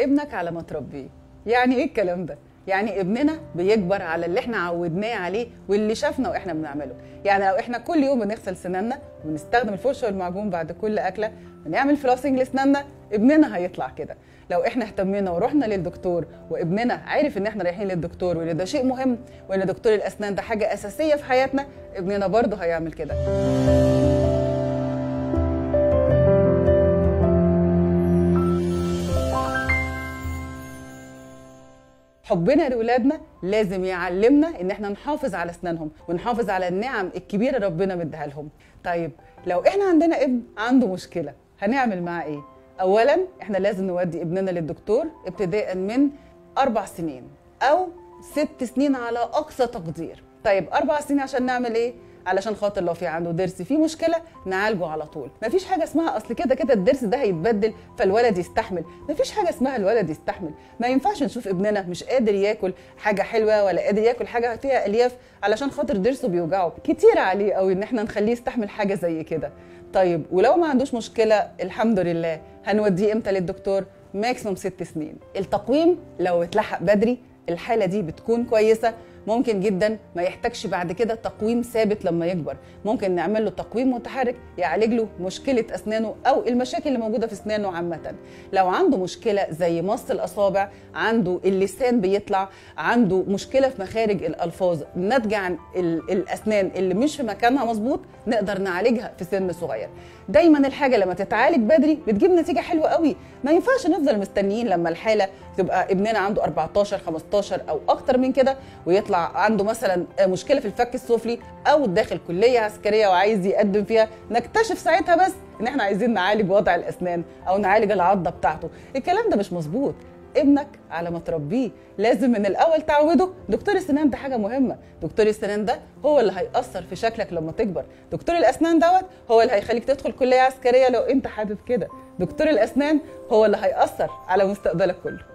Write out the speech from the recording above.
ابنك على ما تربيه. يعني ايه الكلام ده؟ يعني ابننا بيكبر على اللي احنا عودناه عليه واللي شافنا واحنا بنعمله. يعني لو احنا كل يوم بنغسل سناننا ونستخدم الفرشه والمعجون بعد كل اكله ونعمل فلوسنج لسناننا، ابننا هيطلع كده. لو احنا اهتمينا ورحنا للدكتور وابننا عارف ان احنا رايحين للدكتور وان ده شيء مهم وان دكتور الاسنان ده حاجه اساسيه في حياتنا، ابننا برضه هيعمل كده. حبنا لاولادنا لازم يعلمنا ان احنا نحافظ على اسنانهم ونحافظ على النعم الكبيره ربنا مديها لهم. طيب لو احنا عندنا ابن عنده مشكله هنعمل معاه ايه؟ اولا احنا لازم نودي ابننا للدكتور ابتداء من 4 سنين او 6 سنين على اقصى تقدير. طيب 4 سنين عشان نعمل ايه؟ علشان خاطر لو في عنده ضرس فيه مشكله نعالجه على طول. مفيش حاجه اسمها اصل كده كده الضرس ده هيتبدل فالولد يستحمل، مفيش حاجه اسمها الولد يستحمل. ما ينفعش نشوف ابننا مش قادر ياكل حاجه حلوه ولا قادر ياكل حاجه فيها الياف علشان خاطر ضرسه بيوجعه. كتير عليه قوي ان احنا نخليه يستحمل حاجه زي كده. طيب ولو ما عندوش مشكله الحمد لله هنوديه امتى للدكتور؟ ماكسيموم 6 سنين. التقويم لو اتلحق بدري الحاله دي بتكون كويسه، ممكن جدا ما يحتاجش بعد كده تقويم ثابت لما يكبر. ممكن نعمل له تقويم متحرك يعالج له مشكله اسنانه او المشاكل اللي موجوده في اسنانه عامه. لو عنده مشكله زي مص الاصابع، عنده اللسان بيطلع، عنده مشكله في مخارج الالفاظ ناتجه عن الاسنان اللي مش في مكانها مظبوط، نقدر نعالجها في سن صغير. دايما الحاجه لما تتعالج بدري بتجيب نتيجه حلوه قوي. ما ينفعش نفضل مستنيين لما الحاله تبقى ابننا عنده 14 15 او اكتر من كده ويطلع عنده مثلا مشكله في الفك السفلي او داخل كليه عسكريه وعايز يقدم فيها، نكتشف ساعتها بس ان احنا عايزين نعالج وضع الاسنان او نعالج العضه بتاعته. الكلام ده مش مظبوط. ابنك على ما تربيه لازم من الاول تعوده. دكتور السنان ده حاجه مهمه. دكتور السنان ده هو اللي هيأثر في شكلك لما تكبر. دكتور الاسنان دوت هو اللي هيخليك تدخل كليه عسكريه لو انت حابب كده. دكتور الاسنان هو اللي هيأثر على مستقبلك كله.